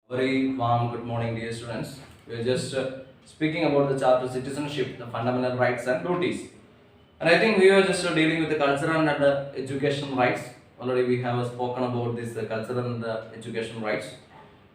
Very warm good morning, dear students. We are just speaking about the chapter citizenship, the fundamental rights and duties. And I think we are just dealing with the cultural and education rights. Already we have spoken about this cultural and education rights.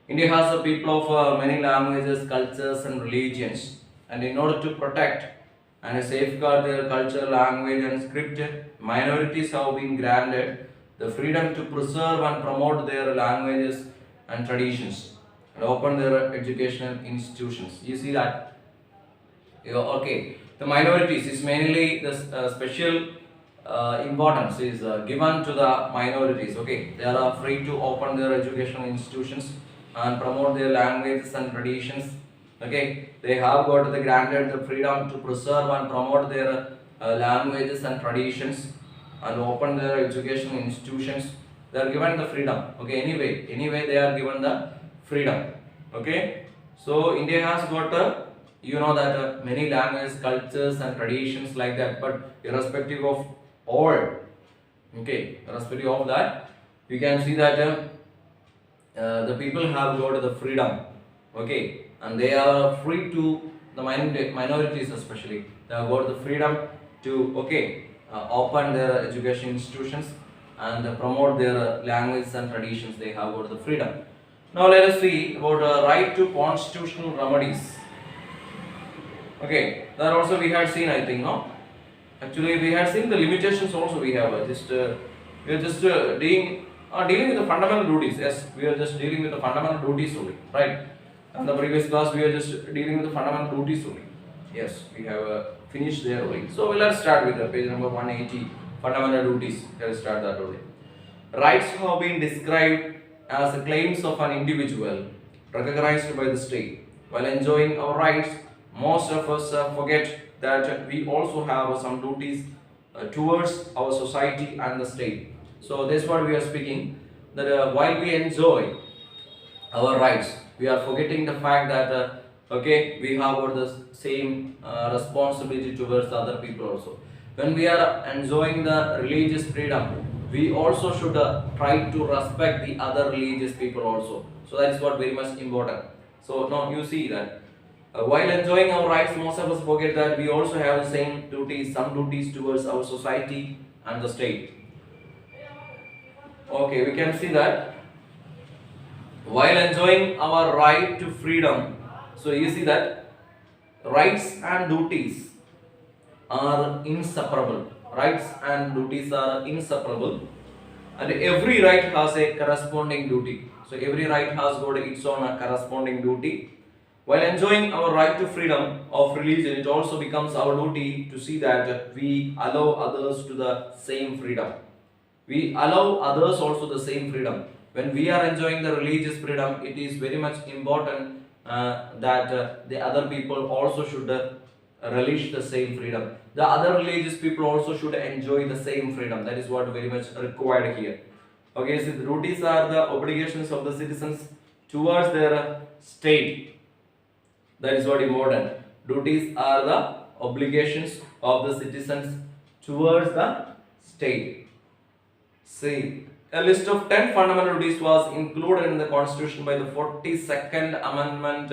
India has a people of many languages, cultures, and religions. And in order to protect and safeguard their culture, language, and script, minorities have been granted the freedom to preserve and promote their languages and traditions and open their educational institutions. You see that? Okay, the minorities is mainly the special importance is given to the minorities. Okay, they are free to open their educational institutions and promote their languages and traditions. Okay, they have got the granted the freedom to preserve and promote their languages and traditions and open their educational institutions. They are given the freedom. Okay, anyway they are given the freedom. Okay, so India has got that many languages, cultures, and traditions like that. But irrespective of all, okay, irrespective of that, you can see that the people have got the freedom. Okay, and they are free to the minorities especially. They have got the freedom to open their education institutions and promote their language and traditions. They have got the freedom. Now let us see about right to constitutional remedies. Okay, that also we had seen, I think, no? Actually, we had seen the limitations also. We have we are just dealing with the fundamental duties. Yes, we are just dealing with the fundamental duties only, right? And the previous class we are just dealing with the fundamental duties only. Yes, we have finished there only. So we let's start with the page number 180, fundamental duties. Let's start that only. Rights have been described as the claims of an individual recognized by the state. While enjoying our rights, most of us forget that we also have some duties towards our society and the state. So that's what we are speaking. That while we enjoy our rights, we are forgetting the fact that we have got the same responsibility towards other people also. When we are enjoying the religious freedom, we also should try to respect the other religious people also. So that is what very much important. So now you see that while enjoying our rights, most of us forget that we also have the same duties, some duties towards our society and the state. Okay, we can see that while enjoying our right to freedom, so you see that rights and duties are inseparable. Rights and duties are inseparable, and every right has a corresponding duty. So every right has got its own corresponding duty. While enjoying our right to freedom of religion, it also becomes our duty to see that we allow others to the same freedom. We allow others also the same freedom. When we are enjoying the religious freedom, it is very much important that the other people also should relish the same freedom. The other religious people also should enjoy the same freedom. That is what very much required here. Okay, so the duties are the obligations of the citizens towards their state. That is what important. Duties are the obligations of the citizens towards the state. See, a list of 10 fundamental duties was included in the Constitution by the 42nd Amendment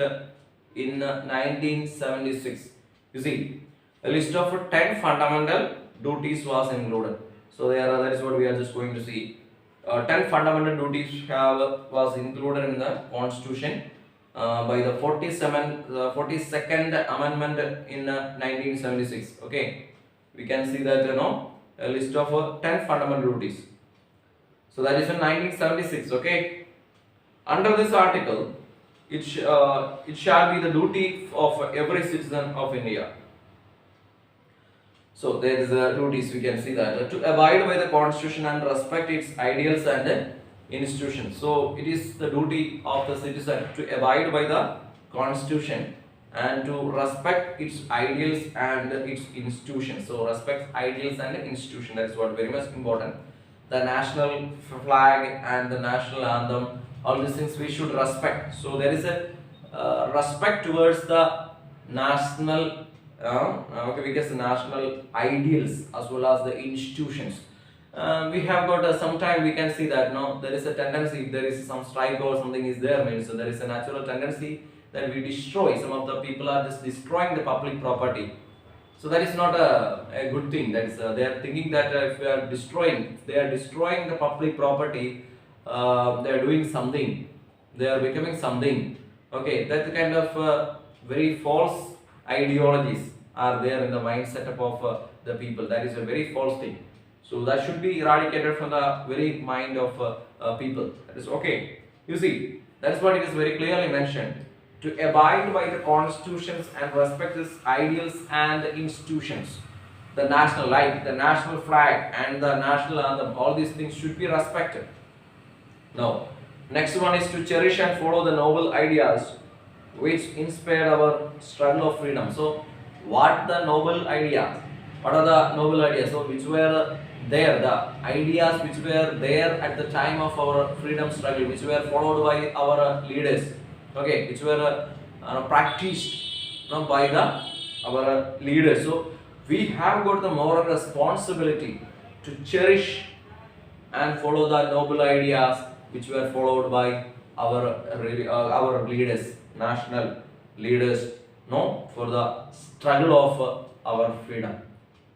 in 1976. You see, a list of 10 fundamental duties was included. So that is what we are just going to see. 10 fundamental duties was included in the Constitution by the 42nd Amendment in 1976. Okay, we can see that a list of 10 fundamental duties. So that is in 1976. Okay, under this article, it shall be the duty of every citizen of India. So there is a duties, we can see that to abide by the constitution and respect its ideals and institutions. So it is the duty of the citizen to abide by the constitution and to respect its ideals and its institutions. So respect ideals and institution, that is what very much important. The national flag and the national anthem, all these things we should respect. So there is a respect towards the national because the national ideals as well as the institutions. we have got sometime we can see that no, there is a tendency, if there is some strike or something is there, means so there is a natural tendency that we destroy. Some of the people are just destroying the public property. So that is not a good thing. That is they are thinking that if they are destroying the public property, they are doing something. They are becoming something. Okay, that kind of very false ideologies are there in the mindset of the people. That is a very false thing. So that should be eradicated from the very mind of people. That is okay. You see, that is what it is very clearly mentioned. To abide by the constitutions and respect its ideals and the institutions. The national light, the national flag, and the national anthem, all these things should be respected. Now, next one is to cherish and follow the noble ideas which inspired our struggle of freedom. So, what the noble ideas? What are the noble ideas? So, which were there, the ideas which were there at the time of our freedom struggle, which were followed by our leaders, okay, which were practiced by our leaders. So, we have got the moral responsibility to cherish and follow the noble ideas which were followed by our leaders, national leaders, no, for the struggle of our freedom.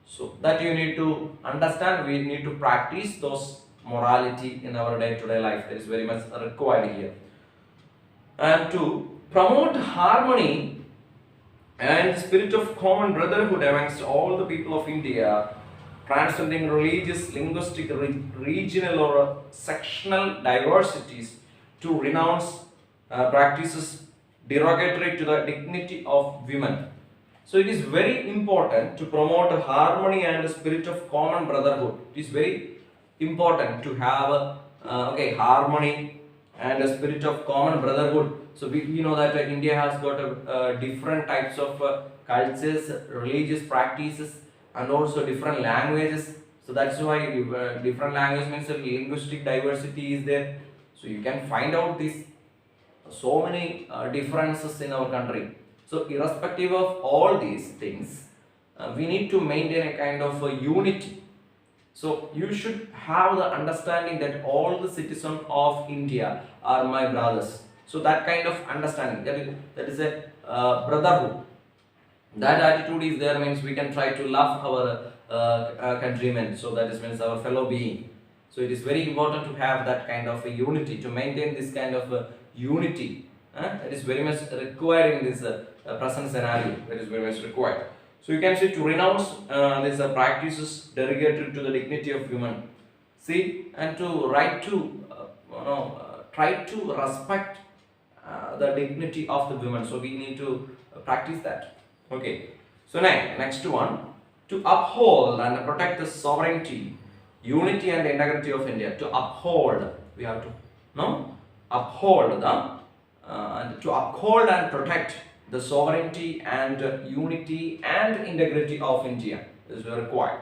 So that you need to understand. We need to practice those morality in our day-to-day life. That is very much required here. And to promote harmony and spirit of common brotherhood amongst all the people of India, transcending religious, linguistic, regional, or sectional diversities, to renounce practices derogatory to the dignity of women. So it is very important to promote a harmony and a spirit of common brotherhood. It is very important to have harmony and a spirit of common brotherhood. So we know that India has got different types of cultures, religious practices, and also different languages. So that's why different language means linguistic diversity is there. So you can find out this so many differences in our country. So irrespective of all these things, we need to maintain a kind of a unity. So you should have the understanding that all the citizens of India are my brothers. So that kind of understanding, that is a brotherhood. That attitude is there, means we can try to love our countrymen. So that is means our fellow being. So it is very important to have that kind of a unity, to maintain this kind of unity. That is very much required in this present scenario. That is very much required. So you can see to renounce these practices derogatory to the dignity of women. See, and to try to respect the dignity of the women. So we need to practice that. Okay. So next one, to uphold and protect the sovereignty, unity and integrity of India. To uphold, we have to uphold to uphold and protect the sovereignty and unity and integrity of India is required.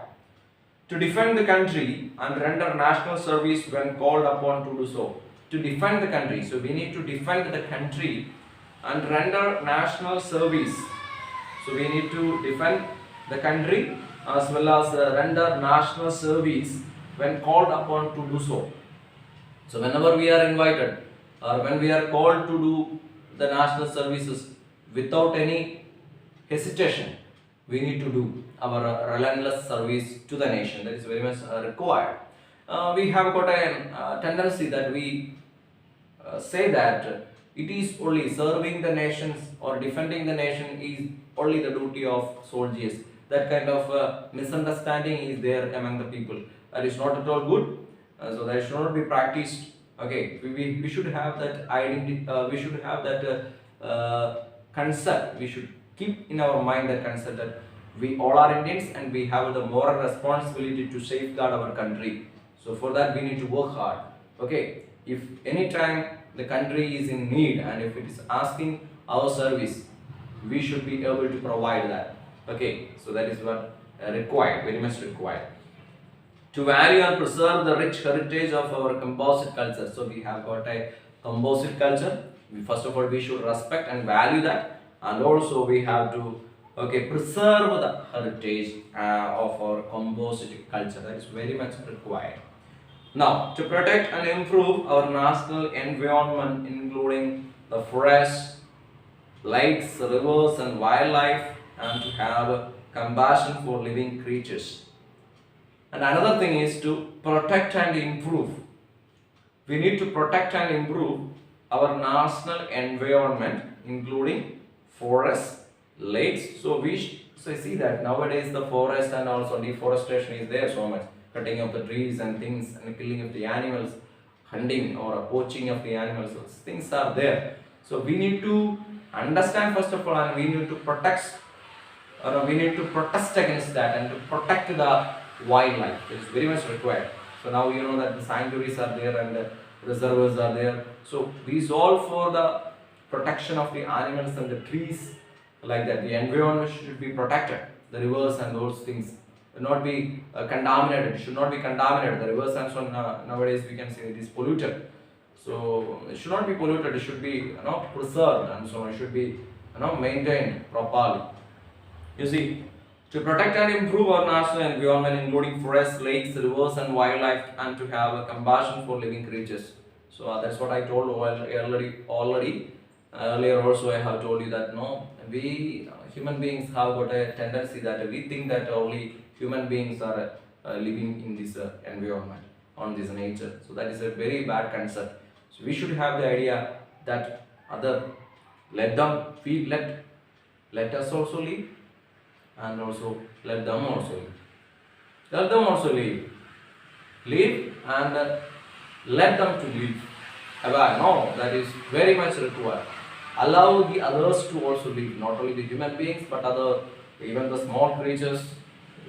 To defend the country and render national service when called upon to do so. To defend the country, so we need to defend the country and render national service. So we need to defend the country as well as render national service when called upon to do so. So whenever we are invited or when we are called to do the national services, without any hesitation, we need to do our relentless service to the nation. That is very much required. We have got a tendency that we say that it is only serving the nations or defending the nation is only the duty of soldiers. That kind of misunderstanding is there among the people. That is not at all good. So that should not be practiced. Okay, we should have that identity. We should have that concept. We should keep in our mind that concept that we all are Indians and we have the moral responsibility to safeguard our country. So for that we need to work hard. Okay, if any time the country is in need and if it is asking our service, we should be able to provide that. Okay, so that is what required, very much required. To value and preserve the rich heritage of our composite culture. So we have got a composite culture. First of all, we should respect and value that, and also we have to Okay, preserve the heritage of our composite culture. That is very much required. Now, to protect and improve our national environment, including the forests, lakes, rivers, and wildlife, and to have compassion for living creatures. And another thing is to protect and improve. We need to protect and improve our national environment, including forests, lakes. So I see that nowadays the forest and also deforestation is there so much, cutting of the trees and things and killing of the animals, hunting or poaching of the animals. So things are there. So we need to understand first of all, and we need to protect, or we need to protest against that and to protect the wildlife. It is very much required. So now you know that the sanctuaries are there and the reservoirs are there. So these all for the protection of the animals and the trees, like that. The environment should be protected. The rivers and those things will not be contaminated. It should not be contaminated. The rivers and so on, nowadays we can say it is polluted. So it should not be polluted. It should be preserved and so on. It should be maintained properly. You see, to protect and improve our national environment, including forests, lakes, rivers, and wildlife, and to have a compassion for living creatures. So that's what I told already. Earlier also I have told you that we human beings have got a tendency that we think that only human beings are living in this environment, on this nature. So that is a very bad concept. So we should have the idea that other, let them feed, let us also live, and also let them also live. Let them also live. Live and let them to live. No, that is very much required. Allow the others to also live, not only the human beings but even the small creatures.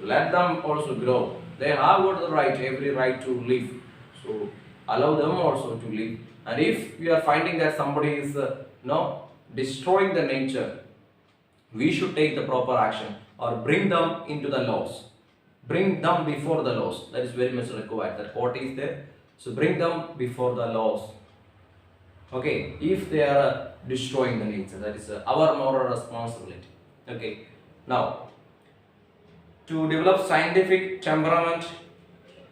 Let them also grow. They have got the right, every right to live. So allow them also to live. And if we are finding that somebody is destroying the nature, we should take the proper action or bring them into the laws. Bring them before the laws. That is very much required. That court is there. So bring them before the laws. Okay, if they are destroying the nature, that is our moral responsibility. Okay, now to develop scientific temperament,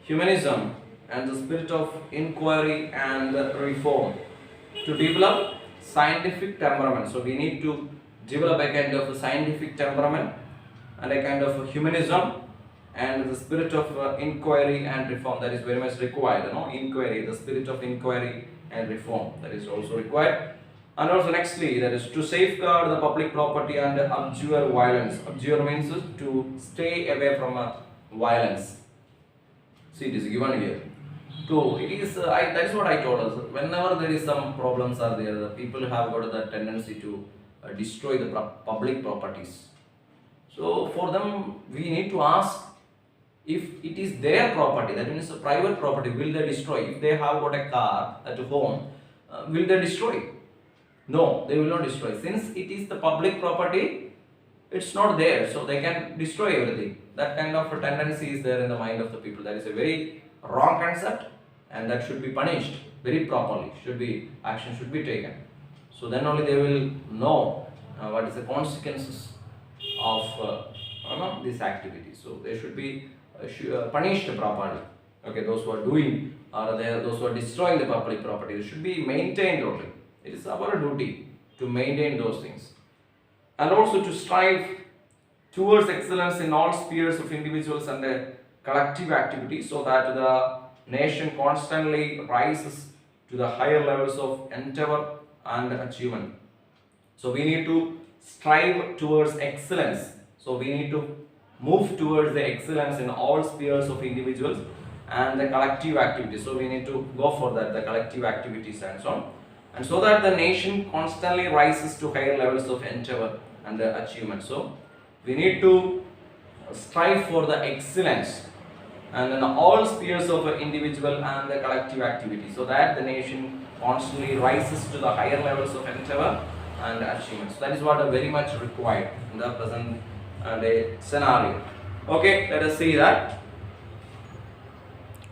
humanism, and the spirit of inquiry and reform. To develop scientific temperament, so we need to develop a kind of scientific temperament and a kind of humanism and the spirit of inquiry and reform. That is very much required. Inquiry, the spirit of inquiry and reform, that is also required. And also nextly, that is to safeguard the public property and abjure violence. Abjure means to stay away from violence. See, it is given here. So it is that is what I told us. Whenever there is some problems are there, the people have got the tendency to destroy the public properties. So for them, we need to ask, if it is their property, that means a private property, will they destroy? If they have got a car at home, will they destroy? No, they will not destroy. Since it is the public property, it's not there, so they can destroy everything. That kind of a tendency is there in the mind of the people. That is a very wrong concept, and that should be punished very properly. Action should be taken. So then only they will know what is the consequences of this activity. So they should be punished properly. Okay, those who are doing or those who are destroying the public property, they should be maintained only. It is our duty to maintain those things, and also to strive towards excellence in all spheres of individuals and collective activity, so that the nation constantly rises to the higher levels of endeavor and achievement. So we need to strive towards excellence. So we need to move towards the excellence in all spheres of individuals and the collective activities. So we need to go for that, the collective activities and so on. And so that the nation constantly rises to higher levels of endeavor and achievement. So we need to strive for the excellence and in all spheres of individual and the collective activity, so that the nation constantly rises to the higher levels of endeavor and achievement. So that is what are very much required in the present day scenario. Okay, let us see that.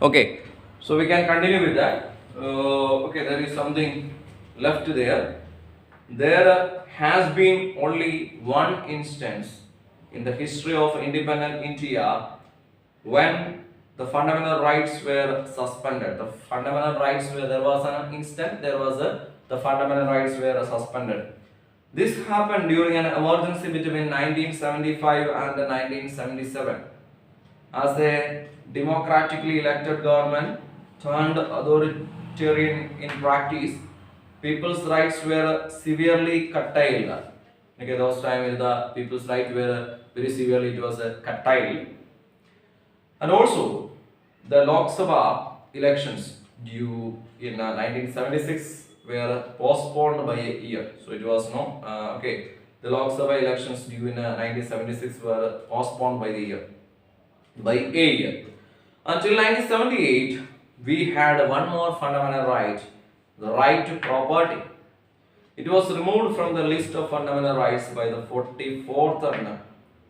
Okay, so we can continue with that. Okay, there is something left there. There has been only one instance in the history of independent India when the fundamental rights were suspended. The fundamental rights were, there was an instant, the fundamental rights were suspended. This happened during an emergency between 1975 and 1977 as a democratically elected government turned authoritarian in practice. People's rights were severely curtailed. Okay, those times the people's rights were very severely, it was curtailed. And also, the Lok Sabha elections due in 1976 were postponed by a year. So it was no, the Lok Sabha elections due in 1976 were postponed by a year. Until 1978, we had one more fundamental right, the right to property. It was removed from the list of fundamental rights by the 44th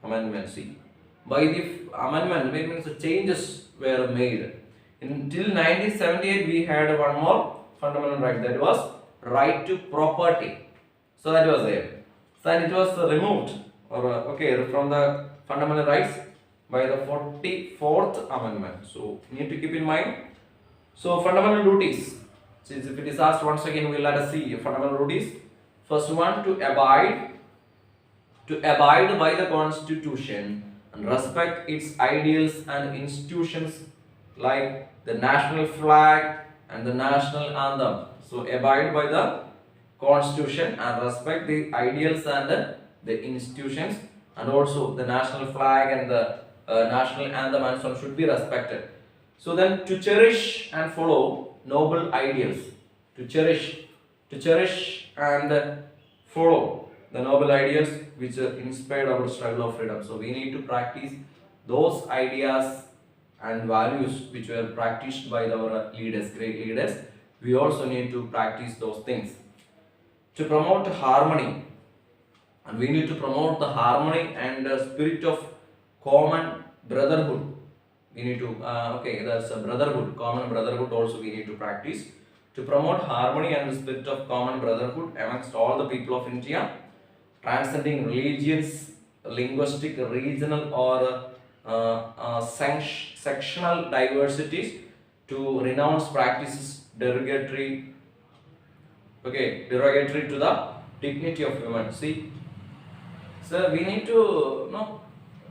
Amendment. See, by the amendment, it means the changes were made. Until 1978, we had one more fundamental right, that was right to property. So that was there. So it was removed from the fundamental rights by the 44th Amendment. So need to keep in mind. So fundamental duties. Since if it is asked once again, we'll let us see fundamental duties. First one, to abide by the Constitution and respect its ideals and institutions like the national flag and the national anthem. So abide by the Constitution and respect the ideals and the institutions, and also the national flag and the national anthem and so on should be respected. So then, to cherish and follow noble ideals, to cherish and follow the noble ideals which inspired our struggle of freedom. So we need to practice those ideas and values which were practiced by our leaders, great leaders. We also need to practice those things. To promote harmony, and we need to promote the harmony and the spirit of common brotherhood. We need to, that's a brotherhood, common brotherhood also we need to practice. To promote harmony and the spirit of common brotherhood amongst all the people of India, transcending religions, linguistic, regional or sectional diversities, to renounce practices derogatory to the dignity of human. See, so we need to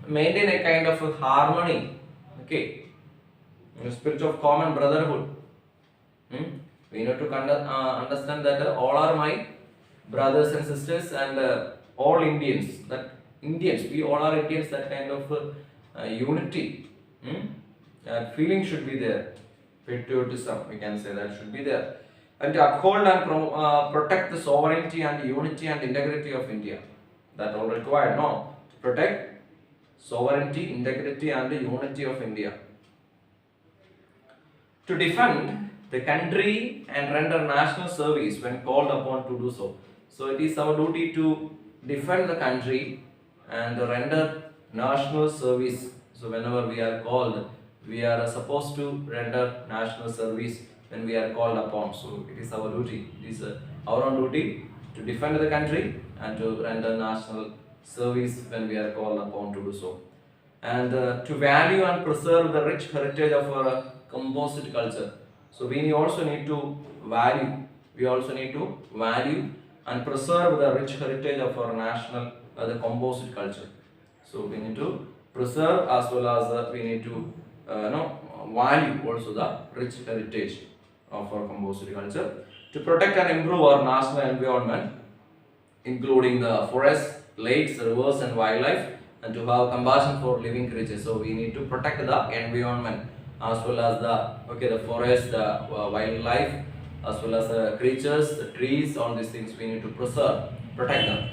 maintain a kind of harmony, in the spirit of common brotherhood. We need to understand that all are my brothers and sisters and all Indians. That Indians, we all are Indians. That kind of unity, that feeling should be there. Patriotism, we can say, that should be there. And to uphold and protect the sovereignty and unity and integrity of India. That all required, no? To protect sovereignty, integrity and unity of India. To defend the country and render national service when called upon to do so. So it is our duty to defend the country and render national service. So whenever we are called, we are supposed to render national service when we are called upon. So it is our duty. It is our own duty to defend the country and to render national service when we are called upon to do so. And to value and preserve the rich heritage of our composite culture. So we also need to value. We also need to value and preserve the rich heritage of our national, the composite culture. So we need to preserve as well as we need to value also the rich heritage of our composite culture. To protect and improve our national environment, including the forests, lakes, rivers and wildlife, and to have compassion for living creatures. So we need to protect the environment as well as the forest, the wildlife, as well as the creatures, the trees, all these things we need to preserve, protect them.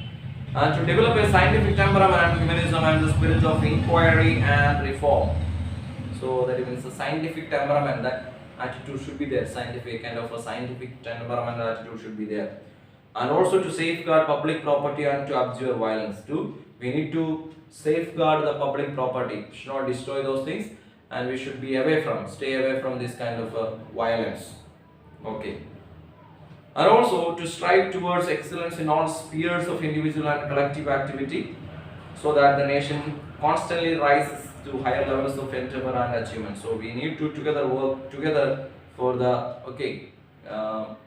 And to develop a scientific temperament, humanism and the spirit of inquiry and reform. So that means a scientific temperament, that attitude should be there, scientific kind of a scientific temperament attitude should be there. And also to safeguard public property and to abjure violence too. We need to safeguard the public property, should not destroy those things, and we should be stay away from this kind of violence. Okay. And also to strive towards excellence in all spheres of individual and collective activity. so that the nation constantly rises to higher levels of endeavor and achievement. So we need to together work together for the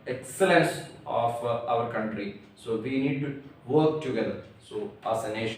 excellence of our country. So we need to work together. So as a nation.